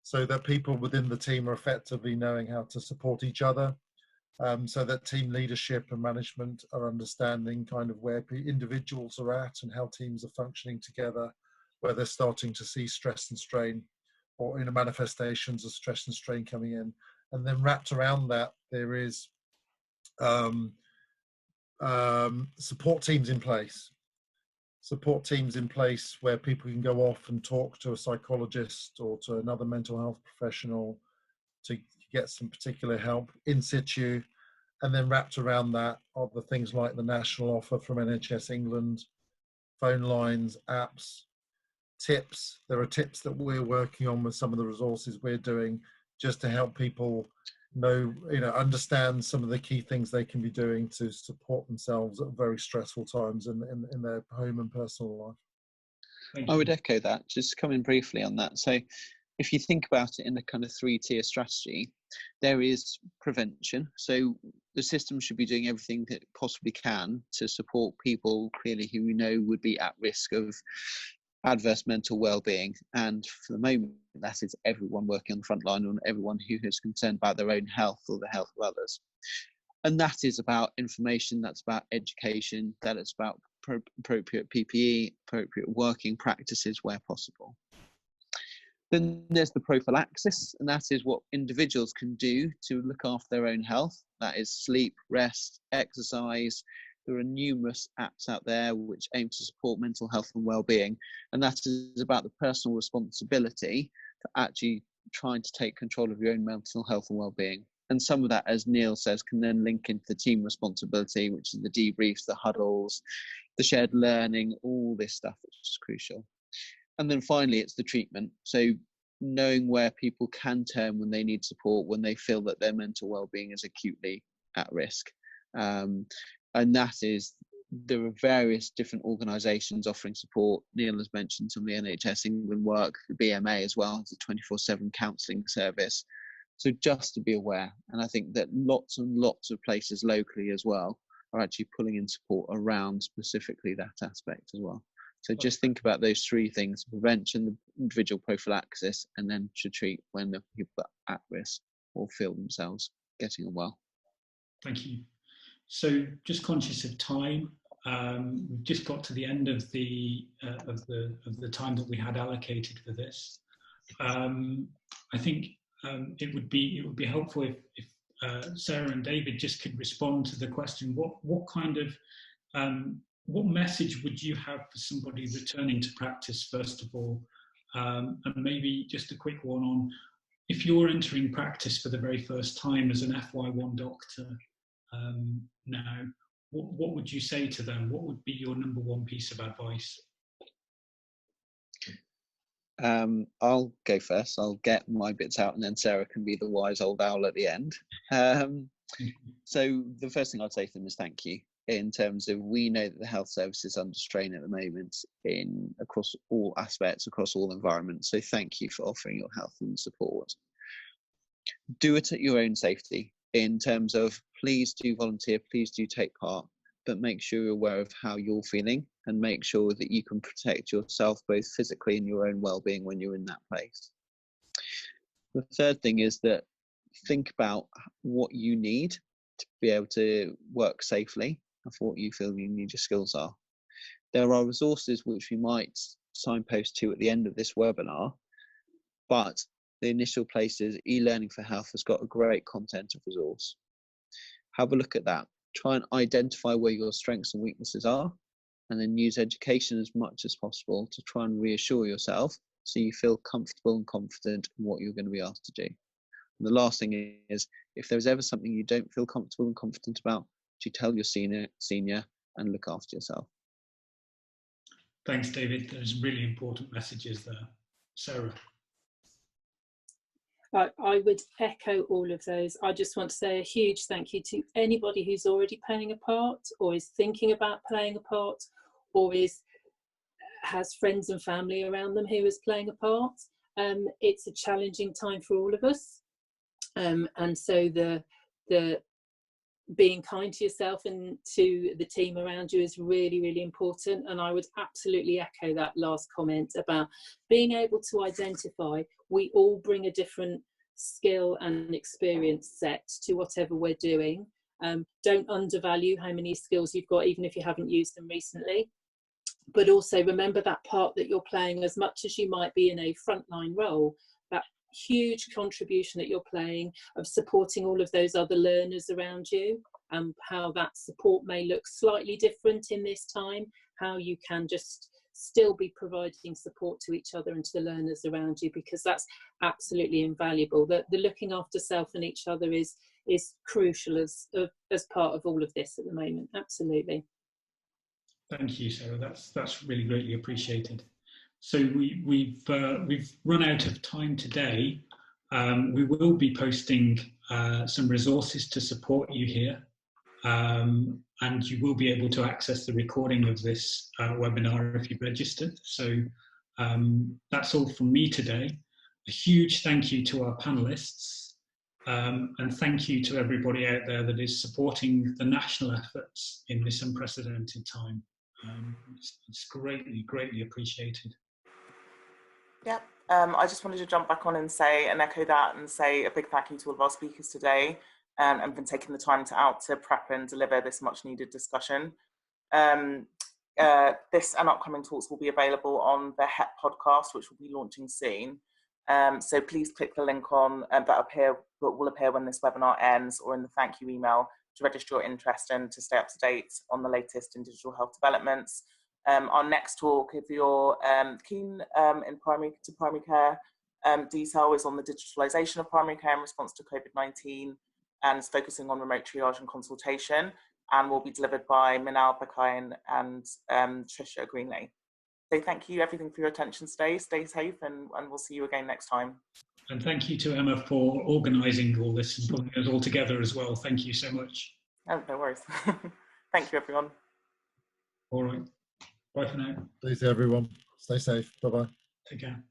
Speaker 5: so that people within the team are effectively knowing how to support each other, so that team leadership and management are understanding kind of where individuals are at and how teams are functioning together, where they're starting to see stress and strain or manifestations of stress and strain coming in. And then wrapped around that, there is support teams in place. Support teams in place where people can go off and talk to a psychologist or to another mental health professional to get some particular help in situ. And then wrapped around that are the things like the national offer from NHS England, phone lines, apps, tips. There are tips that we're working on with some of the resources we're doing just to help people understand some of the key things they can be doing to support themselves at very stressful times in their home and personal life.
Speaker 3: I would echo that, just coming briefly on that. So if you think about it in a kind of 3-tier strategy, there is prevention. So the system should be doing everything that it possibly can to support people clearly who we know would be at risk of adverse mental well-being. And for the moment, that is everyone working on the front line and everyone who is concerned about their own health or the health of others. And that is about information, that's about education, that is about appropriate PPE, appropriate working practices where possible. Then there's the prophylaxis, and that is what individuals can do to look after their own health. That is sleep, rest, exercise. There are numerous apps out there which aim to support mental health and well-being, and that is about the personal responsibility for actually trying to take control of your own mental health and well-being. And some of that, as Neil says, can then link into the team responsibility, which is the debriefs, the huddles, the shared learning, all this stuff, which is crucial. And then finally, it's the treatment. So knowing where people can turn when they need support, when they feel that their mental well-being is acutely at risk. And that is, there are various different organisations offering support. Neil has mentioned some of the NHS England work, the BMA as well, it's a 24/7 counselling service. So just to be aware, and I think that lots and lots of places locally as well are actually pulling in support around specifically that aspect as well. So just think about those 3 things: prevention, the individual prophylaxis, and then to treat when the people are at risk or feel themselves getting unwell.
Speaker 2: Thank you. So just conscious of time, we've just got to the end of the time that we had allocated for this. I think it would be helpful if Sarah and David just could respond to the question: what kind of what message would you have for somebody returning to practice, first of all? And maybe just a quick one on, if you're entering practice for the very first time as an FY1 doctor now, what would you say to them? What would be your number 1 piece of advice?
Speaker 3: I'll go first. I'll get my bits out, and then Sarah can be the wise old owl at the end. So the first thing I'd say to them is thank you. In terms of, we know that the health service is under strain at the moment across all aspects, across all environments. So thank you for offering your help and support. Do it at your own safety, in terms of, please do volunteer, please do take part, but make sure you're aware of how you're feeling and make sure that you can protect yourself both physically and your own well-being when you're in that place. The third thing is that think about what you need to be able to work safely and for what you feel you need your skills are. There are resources which we might signpost to at the end of this webinar, but the initial place is eLearning for Health has got a great content of resource. Have a look at that. Try and identify where your strengths and weaknesses are, and then use education as much as possible to try and reassure yourself so you feel comfortable and confident in what you're going to be asked to do. And the last thing is, if there's ever something you don't feel comfortable and confident about, you tell your senior and look after yourself.
Speaker 2: Thanks, David. There's really important messages there. Sarah.
Speaker 6: I would echo all of those. I just want to say a huge thank you to anybody who's already playing a part, or is thinking about playing a part, or has friends and family around them who is playing a part. It's a challenging time for all of us, and so the being kind to yourself and to the team around you is really, really important. And I would absolutely echo that last comment about being able to identify we all bring a different skill and experience set to whatever we're doing. Don't undervalue how many skills you've got, even if you haven't used them recently. But also remember that part that you're playing, as much as you might be in a frontline role, that huge contribution that you're playing of supporting all of those other learners around you, and how that support may look slightly different in this time, how you can just still be providing support to each other and to the learners around you, because that's absolutely invaluable. The looking after self and each other is crucial as part of all of this at the moment. Absolutely.
Speaker 2: Thank you, Sarah. That's really greatly appreciated. So we've run out of time today. We will be posting some resources to support you here, and you will be able to access the recording of this webinar if you've registered. So that's all from me today. A huge thank you to our panellists, and thank you to everybody out there that is supporting the national efforts in this unprecedented time. It's greatly appreciated.
Speaker 1: Yep. I just wanted to jump back on and say and echo that and say a big thank you to all of our speakers today, and for taking the time to prep and deliver this much needed discussion. This and upcoming talks will be available on the HETT podcast, which will be launching soon. So please click the link on that will appear when this webinar ends, or in the thank you email, to register your interest and to stay up to date on the latest in digital health developments. Our next talk, if you're keen in primary care detail, is on the digitalisation of primary care in response to COVID-19, and is focusing on remote triage and consultation, and will be delivered by Minal Bakayan and Trisha Greenley. So thank you everything for your attention today. Stay safe, and we'll see you again next time.
Speaker 2: And thank you to Emma for organising all this and putting us all together as well. Thank you so much.
Speaker 1: Oh, no worries. Thank you, everyone.
Speaker 2: All right. Bye for now.
Speaker 5: Stay safe, everyone. Stay safe. Bye-bye.
Speaker 2: Take care.